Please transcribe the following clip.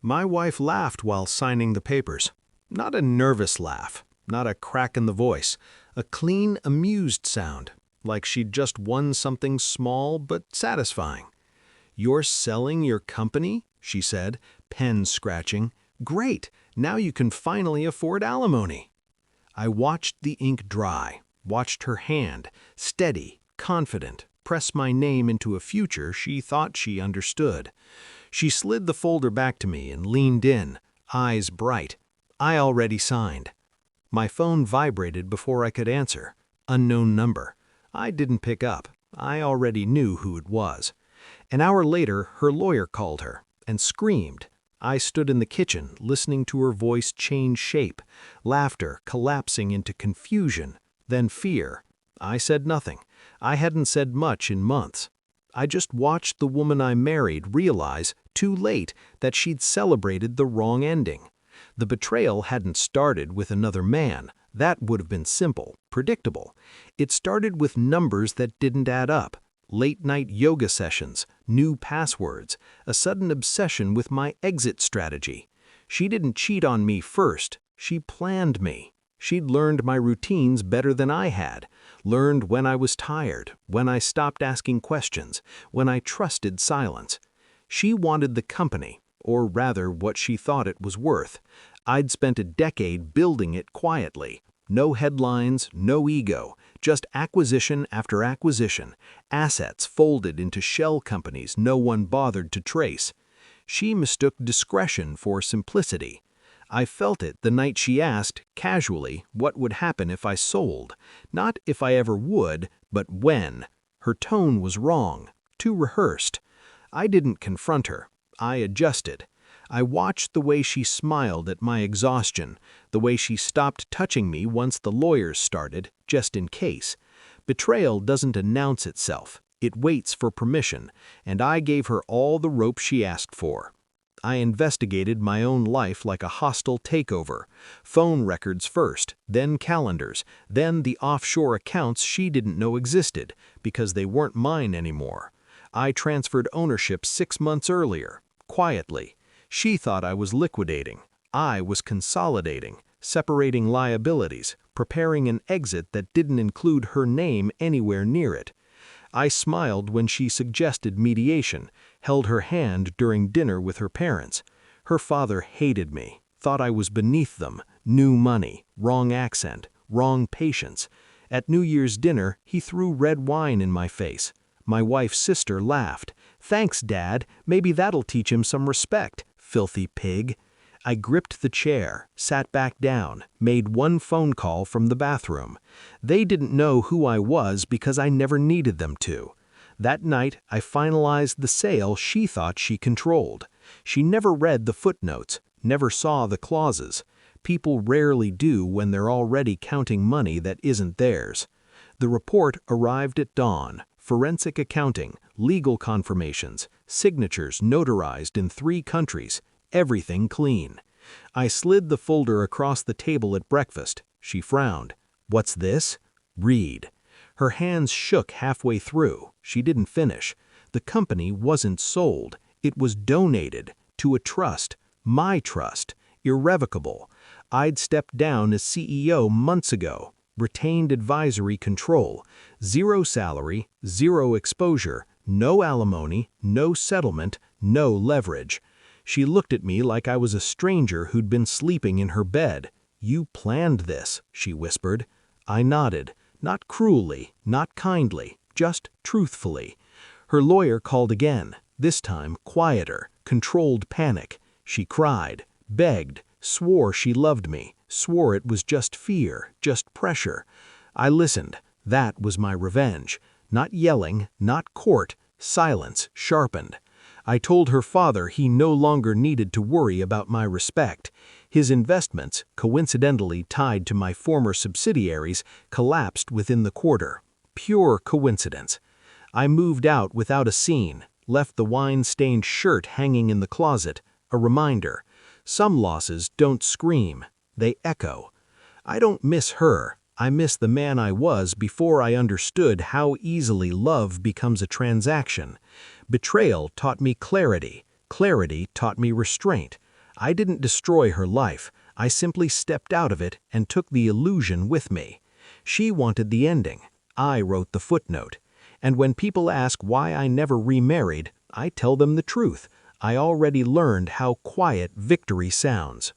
My wife laughed while signing the papers. Not a nervous laugh, not a crack in the voice, a clean, amused sound, like she'd just won something small but satisfying. "You're selling your company?" she said, pen scratching. "Great! Now you can finally afford alimony." I watched the ink dry, watched her hand, steady, confident, press my name into a future she thought she understood. She slid the folder back to me and leaned in, eyes bright. I already signed. My phone vibrated before I could answer. Unknown number. I didn't pick up. I already knew who it was. An hour later, her lawyer called her and screamed. I stood in the kitchen, listening to her voice change shape, laughter collapsing into confusion, then fear. I said nothing. I hadn't said much in months. I just watched the woman I married realize, too late, that she'd celebrated the wrong ending. The betrayal hadn't started with another man. That would have been simple, predictable. It started with numbers that didn't add up. Late-night yoga sessions, new passwords, a sudden obsession with my exit strategy. She didn't cheat on me first. She planned me. She'd learned my routines better than I had, learned when I was tired, when I stopped asking questions, when I trusted silence. She wanted the company, or rather what she thought it was worth. I'd spent a decade building it quietly. No headlines, no ego, just acquisition after acquisition, assets folded into shell companies no one bothered to trace. She mistook discretion for simplicity. I felt it the night she asked, casually, what would happen if I sold. Not if I ever would, but when. Her tone was wrong, too rehearsed. I didn't confront her. I adjusted. I watched the way she smiled at my exhaustion, the way she stopped touching me once the lawyers started, just in case. Betrayal doesn't announce itself. It waits for permission, and I gave her all the rope she asked for. I investigated my own life like a hostile takeover. Phone records first, then calendars, then the offshore accounts she didn't know existed, because they weren't mine anymore. I transferred ownership 6 months earlier, quietly. She thought I was liquidating. I was consolidating, separating liabilities, preparing an exit that didn't include her name anywhere near it. I smiled when she suggested mediation, held her hand during dinner with her parents. Her father hated me, thought I was beneath them, new money, wrong accent, wrong patience. At New Year's dinner, he threw red wine in my face. My wife's sister laughed. "Thanks, Dad. Maybe that'll teach him some respect, filthy pig." I gripped the chair, sat back down, made one phone call from the bathroom. They didn't know who I was because I never needed them to. That night, I finalized the sale she thought she controlled. She never read the footnotes, never saw the clauses. People rarely do when they're already counting money that isn't theirs. The report arrived at dawn. Forensic accounting, legal confirmations, signatures notarized in 3 countries, everything clean. I slid the folder across the table at breakfast. She frowned. "What's this?" "Read." Her hands shook halfway through. She didn't finish. The company wasn't sold. It was donated to a trust, my trust, irrevocable. I'd stepped down as CEO months ago. Retained advisory control, 0 salary, 0 exposure, no alimony, no settlement, no leverage. She looked at me like I was a stranger who'd been sleeping in her bed. "You planned this," she whispered. I nodded, not cruelly, not kindly, just truthfully. Her lawyer called again, this time quieter, controlled panic. She cried, begged, swore she loved me, swore it was just fear, just pressure. I listened. That was my revenge. Not yelling, not court, silence sharpened. I told her father he no longer needed to worry about my respect. His investments, coincidentally tied to my former subsidiaries, collapsed within the quarter. Pure coincidence. I moved out without a scene, left the wine-stained shirt hanging in the closet, a reminder. Some losses don't scream, they echo. I don't miss her. I miss the man I was before I understood how easily love becomes a transaction. Betrayal taught me clarity. Clarity taught me restraint. I didn't destroy her life. I simply stepped out of it and took the illusion with me. She wanted the ending. I wrote the footnote. And when people ask why I never remarried, I tell them the truth. I already learned how quiet victory sounds.